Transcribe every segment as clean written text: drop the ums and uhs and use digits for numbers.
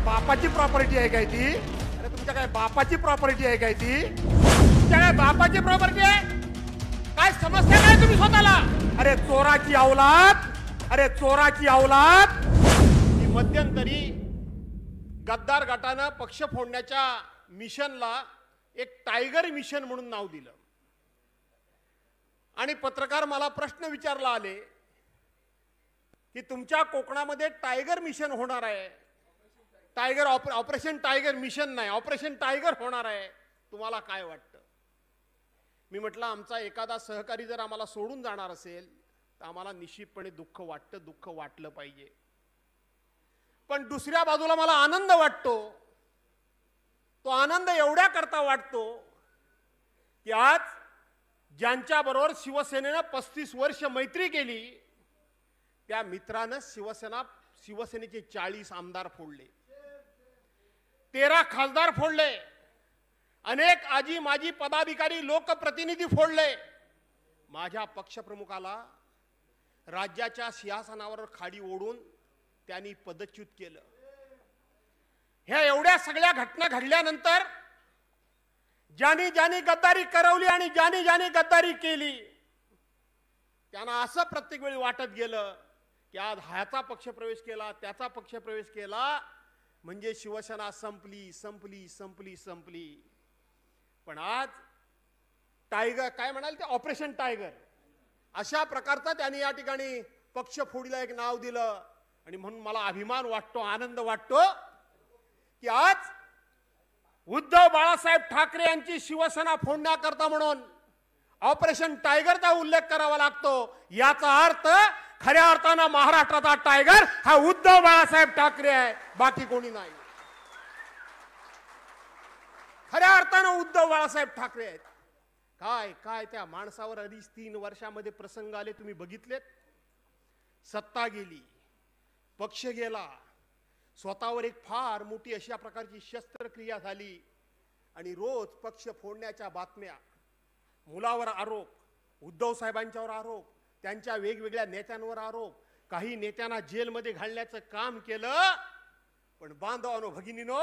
बापाची प्रॉपर्टी आहे काय ती? अरे तुमच्या काय बापाची प्रॉपर्टी आहे काय ती? तुमच्या काय बापाची प्रॉपर्टी आहे? काय समजता काय तुम्ही स्वतःला? अरे चोराची औलाद, अरे चोराची औलाद. ही मध्यंतरी गद्दार गटानं पक्ष फोडण्याच्या मिशनला एक टायगर मिशन म्हणून नाव दिलं आणि पत्रकार मला प्रश्न विचारला आले की तुमच्या कोकणामध्ये टायगर मिशन होणार आहे, टायगर ऑपरेशन टायगर मिशन नाही, ऑपरेशन टायगर होणार आहे, तुम्हाला काय वाटतं? मी म्हटलं आमचा एखादा सहकारी जर आम्हाला सोडून जाणार असेल तर आम्हाला निश्चितपणे दुःख वाटतं, दुःख वाटलं पाहिजे. पण दुसऱ्या बाजूला मला आनंद वाटतो. तो आनंद एवढ्या करता वाटतो की आज ज्यांच्या बरोबर शिवसेनेनं 35 वर्ष मैत्री केली त्या मित्रानं शिवसेनेचे 40 आमदार फोडले, 13 खासदार फोडले, अनेक आजी माजी पदाधिकारी लोकप्रतिनिधी फोडले. माझ्या पक्षप्रमुखाला राज्याच्या सिंहासनावर खाली ओढून त्यांनी पदच्युत केलं. ह्या एवढ्या सगळ्या घटना घडल्यानंतर ज्यांनी ज्यांनी गद्दारी करवली आणि ज्यांनी ज्यांनी गद्दारी केली त्यांना असं प्रत्येक वेळी वाटत गेलं की आज ह्याचा पक्ष प्रवेश केला, त्याचा पक्ष प्रवेश केला म्हणजे शिवसेना संपली संपली संपली संपली. पण आज टायगर काय म्हणाल ते ऑपरेशन टायगर अशा प्रकारचा त्यांनी या ठिकाणी पक्ष फोडीला एक नाव दिलं. आणि म्हणून मला अभिमान वाटतो, आनंद वाटतो की आज उद्धव बाळासाहेब ठाकरे यांची शिवसेना फोडण्याकरता म्हणून ऑपरेशन टायगरचा उल्लेख करावा लागतो. याचा अर्थ खऱ्या अर्थानं महाराष्ट्राचा टायगर हा उद्धव बाळासाहेब ठाकरे आहे, बाकी कोणी नाही. खऱ्या अर्थानं उद्धव बाळासाहेब ठाकरे आहेत. काय काय त्या माणसावर 3 वर्षामध्ये प्रसंग आले तुम्ही बघितलेत. सत्ता गेली, पक्ष गेला, स्वतःवर एक फार मोठी अशा प्रकारची शस्त्रक्रिया झाली आणि रोज पक्ष फोडण्याच्या बातम्या, मुलावर आरोप, उद्धव साहेबांच्यावर आरोप, त्यांच्या वेगवेगळ्या नेत्यांवर आरोप, काही नेत्यांना जेलमध्ये घालण्याचं काम केलं. पण बांधवांनो भगिनीनो,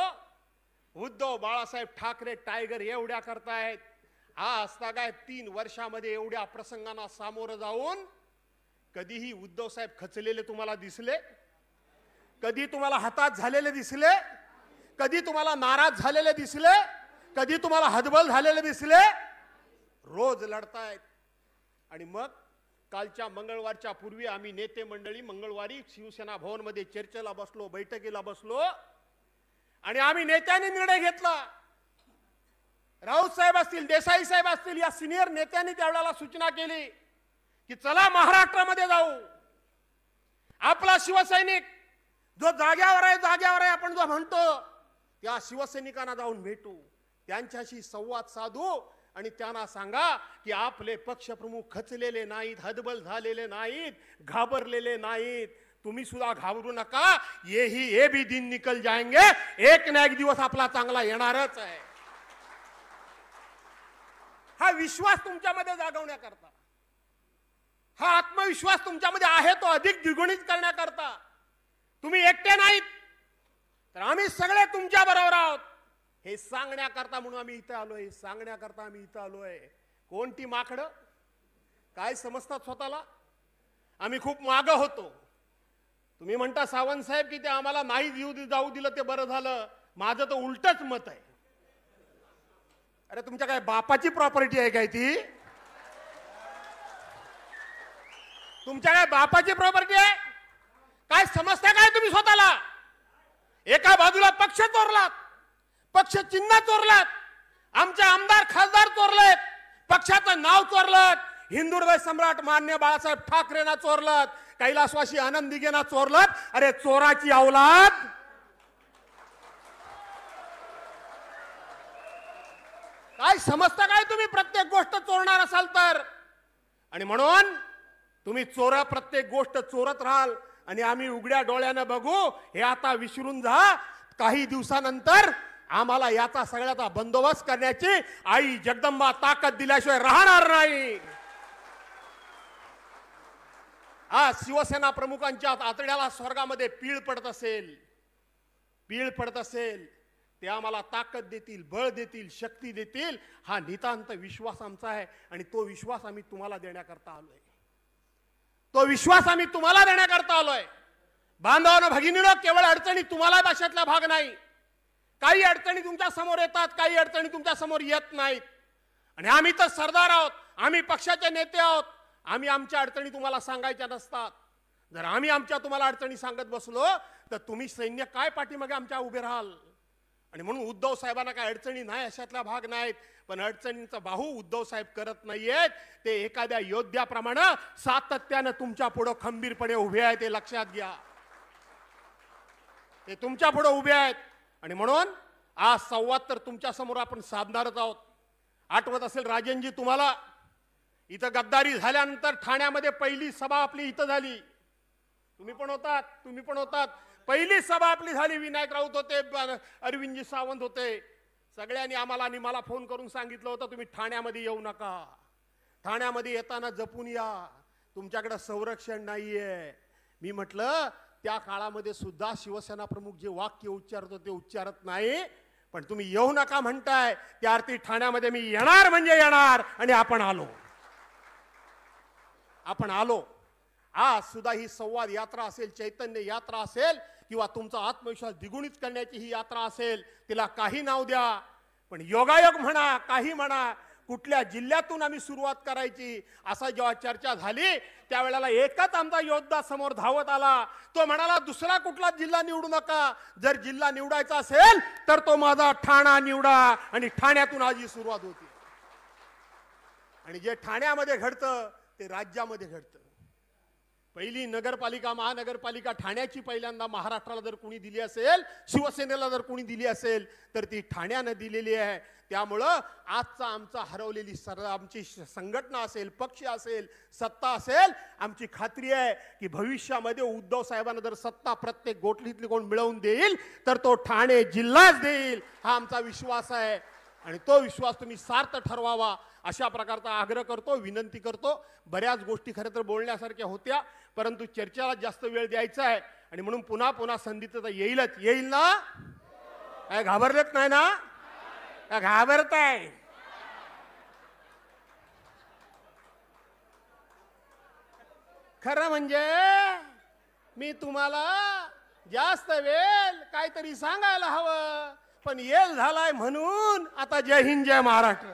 उद्धव बाळासाहेब ठाकरे टायगर एवढ्या करतायत. आज काय 3 वर्षामध्ये एवढ्या प्रसंगांना सामोरं जाऊन कधीही उद्धव साहेब खचलेले तुम्हाला दिसले? कधी तुम्हाला हातात झालेले दिसले? कधी तुम्हाला नाराज झालेले दिसले? कधी तुम्हाला हतबल झालेले दिसले? रोज लढतायत. आणि मग कालच्या मंगळवारच्या पूर्वी आम्ही नेते मंडळी मंगळवारी शिवसेना भवन मध्ये चर्चेला बसलो, बैठकीला बसलो आणि आम्ही नेत्यांनी निर्णय घेतला. राऊत साहेब असतील, देसाई साहेब असतील, या सिनियर नेत्यांनी त्यावेळेला सूचना केली की चला महाराष्ट्रामध्ये जाऊ. आपला शिवसैनिक जो जाग्यावर आहे आपण जो म्हणतो त्या शिवसैनिकांना जाऊन भेटू, त्यांच्याशी संवाद साधू आणि त्यांना सांगा की आपले पक्षप्रमुख खचलेले नाहीत, हतबल झालेले नाहीत, घाबरलेले नाहीत. तुम्ही सुद्धा घाबरू नका. ये भी दिन निकल जाएंगे. एक ना एक दिवस आपला चांगला येणारच आहे. हा विश्वास तुमच्यामध्ये जागवण्याकरता, हा आत्मविश्वास तुमच्यामध्ये आहे तो अधिक द्विगुणित करण्याकरता, तुम्ही एकटे नाहीत तर आम्ही सगळे तुमच्या बरोबर आहोत हे सांगण्याकरता म्हणून आम्ही इथं आलोय. हे सांगण्याकरता आम्ही इथं आलोय. कोणती माकडं काय समजतात स्वतःला? आम्ही खूप मागं होतो. तुम्ही म्हणता सावंत साहेब की ते आम्हाला नाही जाऊ दिलं ते बरं झालं. माझं तर उलटच मत आहे. अरे तुमच्या काय बापाची प्रॉपर्टी आहे काय ती? तुमच्या काय बापाची प्रॉपर्टी आहे? काय समजता काय तुम्ही स्वतःला? एका बाजूला पक्ष चोरलात, पक्ष चिन्ह चोरलात, आमचे आमदार खासदार चोरलेत, पक्षाचं नाव चोरलात, हिंदुहृदय सम्राट मान्य बाळासाहेब ठाकरेंना चोरलात, कैलासवासी आनंद दिघेंना चोरलात. अरे चोराची औलाद. काय समजता काय तुम्ही प्रत्येक गोष्ट चोरणार असाल तर? आणि म्हणून तुम्ही प्रत्येक गोष्ट चोरत राहाल आणि आम्ही उघड्या डोळ्यानं बघू हे आता विसरून जा. काही दिवसानंतर आम्हाला याचा सगळ्याचा बंदोबस्त करण्याची आई जगदंबा ताकद दिल्याशिवाय राहणार नाही. आज शिवसेना प्रमुखांच्या आतड्याला स्वर्गामध्ये पीळ पडत असेल, पीळ पडत असेल ते आम्हाला ताकद देतील, बळ देतील, शक्ती देतील, हा नितांत विश्वास आमचा आहे. आणि तो विश्वास आम्ही तुम्हाला देण्याकरता आलोय. तो विश्वास आम्ही तुम्हाला देण्याकरता आलोय. बांधवांनो, भगिनीनो, केवळ अडचणी तुम्हाला भाषेतला भाग नाही. काही अडचणी तुमच्या समोर येतात, काही अडचणी तुमच्या समोर येत नाहीत. आणि आम्ही तर सरदार आहोत, आम्ही पक्षाचे नेते आहोत. आम्ही आमच्या अडचणी तुम्हाला सांगायच्या नसतात. जर आम्ही आमच्या तुम्हाला अडचणी सांगत बसलो तर तुम्ही सैन्य काय पाठीमागे आमच्या उभे राहाल. आणि म्हणून उद्धव साहेबांना काय अडचणी नाही अशातला भाग नाहीत. पण अडचणींचा बाहू उद्धव साहेब करत नाहीयेत. ते एखाद्या योद्ध्याप्रमाणे सातत्यानं तुमच्या पुढे खंबीरपणे उभे आहेत, ते लक्षात घ्या. ते तुमच्या पुढे उभे आहेत. आणि म्हणून आज संवाद तर तुमच्या समोर आपण साधणारच आहोत. आठवत असेल राजनजी तुम्हाला, इथं गद्दारी झाल्यानंतर ठाण्यामध्ये पहिली सभा आपली इथं झाली. तुम्ही पण होतात. पहिली सभा आपली झाली. विनायक राऊत होते, अरविंदजी सावंत होते. सगळ्यांनी आम्हाला आणि मला फोन करून सांगितलं होतं तुम्ही ठाण्यामध्ये येऊ नका, ठाण्यामध्ये येताना जपून या, तुमच्याकडे संरक्षण नाहीये. मी म्हटलं त्या काळामध्ये सुद्धा शिवसेना प्रमुख जे वाक्य उच्चारतो ते उच्चारत नाही. पण तुम्ही येऊ नका म्हणताय, त्या अर्थी ठाण्यामध्ये मी येणार म्हणजे येणार. आणि आपण आलो. आज सुद्धा ही संवाद यात्रा असेल, चैतन्य यात्रा असेल, किंवा तुमचा आत्मविश्वास द्विगुणित करण्याची ही यात्रा असेल, तिला काही नाव द्या. पण योगायोग म्हणा, काही म्हणा, कुठल्या जिल्ह्यातून आम्ही सुरुवात करायची असा जेव्हा चर्चा झाली त्यावेळेला एकच आमचा योद्धा समोर धावत आला. तो म्हणाला दुसरा कुठला जिल्हा निवडू नका, जर जिल्हा निवडायचा असेल तर तो माझा ठाणा निवडा. आणि ठाण्यातून आज ही सुरुवात होती. आणि जे ठाण्यामध्ये घडतं ते राज्यामध्ये घडतं. पहिली नगरपालिका, महानगरपालिका ठाण्याची पहिल्यांदा महाराष्ट्राला जर कोणी दिली असेल, शिवसेनेला जर कोणी दिली असेल तर ती ठाण्यानं दिलेली आहे. त्यामुळं आजचा आमचा हरवलेली आमची संघटना असेल, पक्ष असेल, सत्ता असेल, आमची खात्री आहे की भविष्यामध्ये उद्धव साहेबांना जर सत्ता प्रत्येक गोठलीतली कोण मिळवून देईल तर तो ठाणे जिल्हाच देईल, हा आमचा विश्वास आहे. आणि तो विश्वास तुम्ही सार्थ ठरवावा अशा प्रकारचा आग्रह करतो, विनंती करतो. बऱ्याच गोष्टी खरं तर बोलण्यासारख्या होत्या, परंतु चर्चेला जास्त वेळ द्यायचा आहे. आणि म्हणून पुन्हा पुन्हा संधी तर येईल ना. काय घाबरलेत नाही ना, काय घाबरताय? खरं म्हणजे मी तुम्हाला जास्त वेळ काहीतरी सांगायला हवं, पण येल झालाय म्हणून आता जय हिंद, जय महाराष्ट्र.